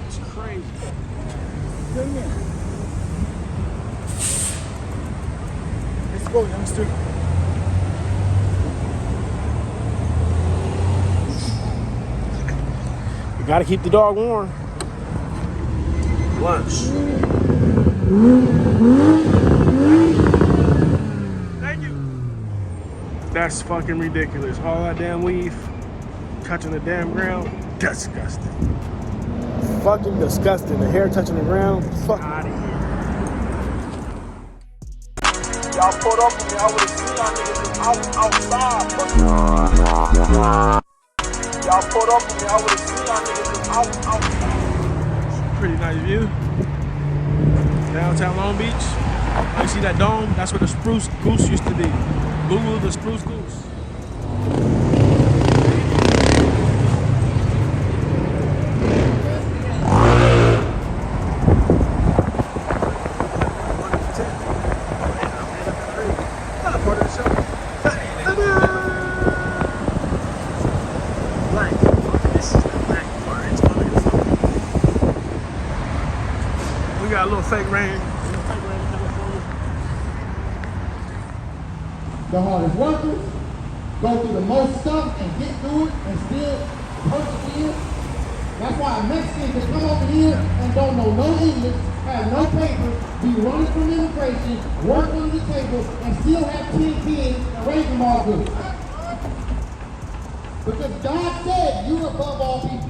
It's crazy. Let's go, youngster. You gotta keep the dog warm. Lunch. Thank you. That's fucking ridiculous. All that damn weave touching the damn ground. Disgusting. Fucking disgusting. The hair touching the ground. Fuck out of here. Y'all pulled up with me. I would've seen y'all niggas outside. Y'all pulled up with me. I would've seen y'all niggas outside. Pretty nice view. Downtown Long Beach. You see that dome? That's where the Spruce Goose used to be. Google the Spruce Goose. We got a little fake rain. The hardest workers go through the most stuff and get through it and still persevere. That's why Mexicans that come over here and don't know no English, have no paper, be running from immigration, work under the table, and still have 10 kids and raise them all good. Because God said you're above all people.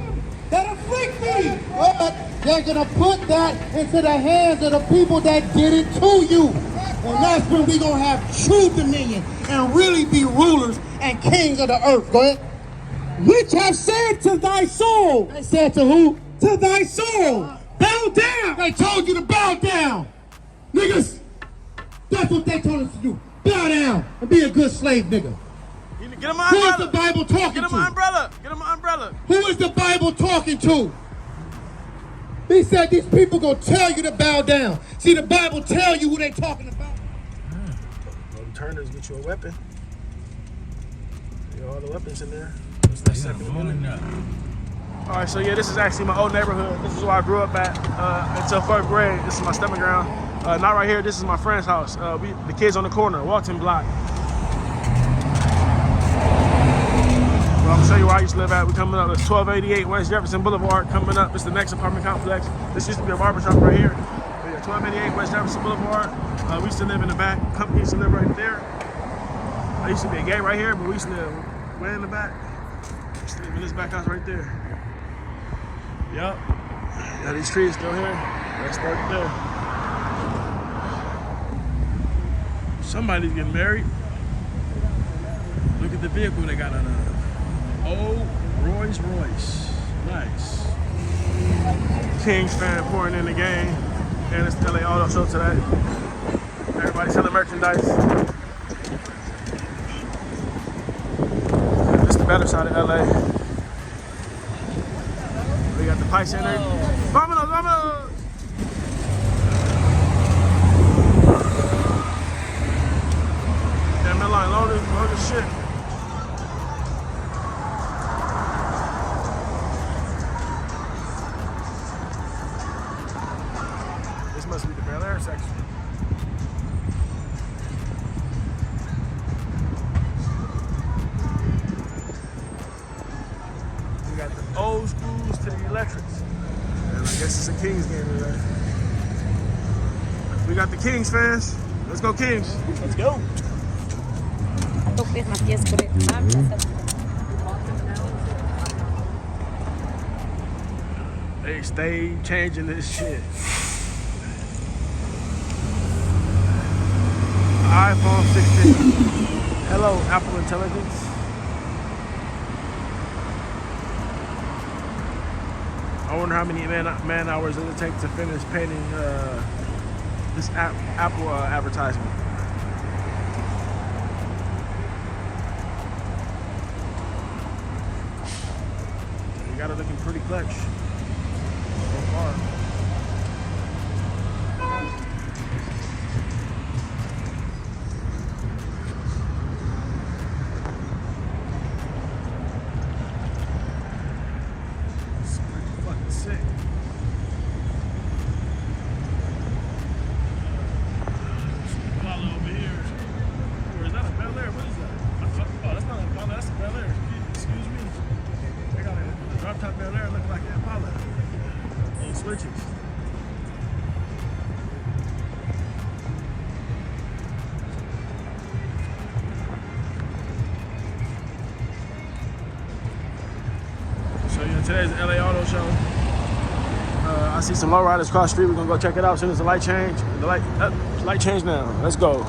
That afflict me. But they're going to put that into the hands of the people that did it to you. And that's when we're going to have true dominion and really be rulers and kings of the earth. Go ahead. Which have said to thy soul. They said to who? To thy soul. Bow down. They told you to bow down. Niggas, that's what they told us to do. Bow down and be a good slave nigga. Get him my umbrella. Who is the Bible talking to? Get him my umbrella. Get him my umbrella. Who is the Bible talking to? He said these people gonna tell you to bow down. See, the Bible tell you who they talking about. Well, Turners get you a weapon. You got all the weapons in there. All right, so yeah, this is actually my old neighborhood. This is where I grew up at until 3rd grade. This is my stomping ground. Not right here. This is my friend's house. The kids on the corner, Walton Block. Well, I'm gonna show you where I used to live at. We're coming up. It's 1288 West Jefferson Boulevard. Coming up, it's the next apartment complex. This used to be a barbershop right here. But yeah, 1288 West Jefferson Boulevard. We used to live in the back. Company used to live right there. I used to be a gate right here, but we used to live way in the back. Used to live in this back house right there. Yup. Yeah, these trees still here. That's right there. Somebody's getting married. Look at the vehicle they got on. Oh, Rolls Royce. Nice. Kings fan pouring in the game. And it's the LA Auto Show today. Everybody selling merchandise. It's the better side of LA. We got the Pi Center. Vámonos, vámonos! Damn, that line loaded as shit. Must be the Bel Air section. We got the old schools to the electrics. And I guess it's a Kings game today. We got the Kings fans. Let's go Kings. Let's go. They stay changing this shit. iPhone 16. Hello, Apple Intelligence. I wonder how many man hours it'll take to finish painting this Apple advertisement. You got it looking pretty clutch so far. Sick. switches. So yeah, today's the LA Auto Show. I see some lowriders across the street. We're gonna go check it out as soon as the light change. The light change now. Let's go.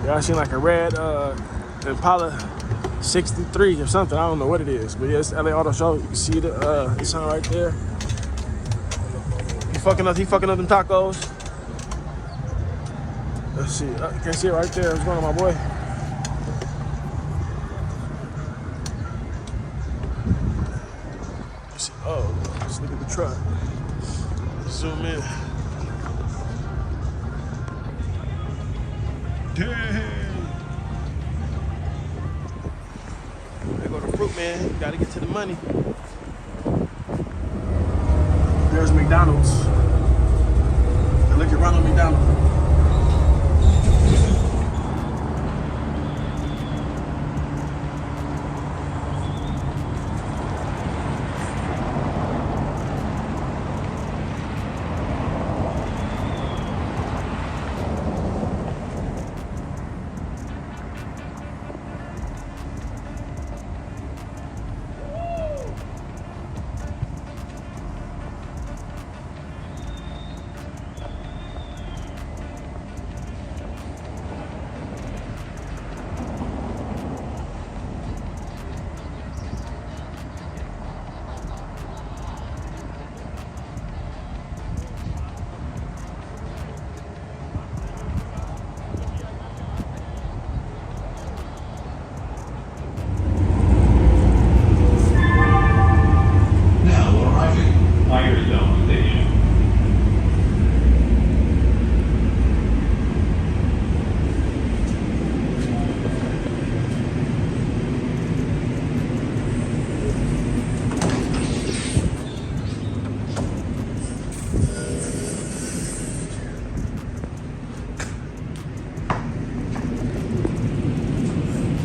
Yeah, I seen like a red Impala 63 or something. I don't know what it is, but yeah, it's the LA Auto Show. You can see the sign right there. He fucking up them tacos. Let's see. You can see it right there. What's going on, my boy? Let's see. Oh, let's look at the truck. Zoom in. Damn. There go the fruit, man. You gotta get to the money. There's McDonald's. And look at Ronald McDonald.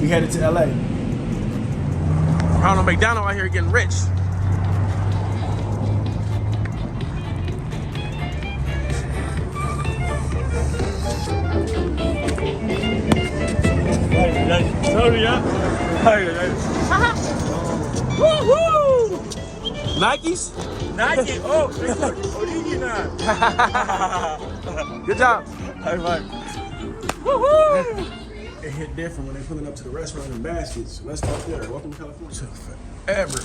We headed to LA. Ronald McDonald out here getting rich. Woo-hoo! Nikes? Nike, original. Good job. High five. Woo-hoo! It hit different when they pulling up to the restaurant in baskets. Let's start there. Welcome to California. Forever.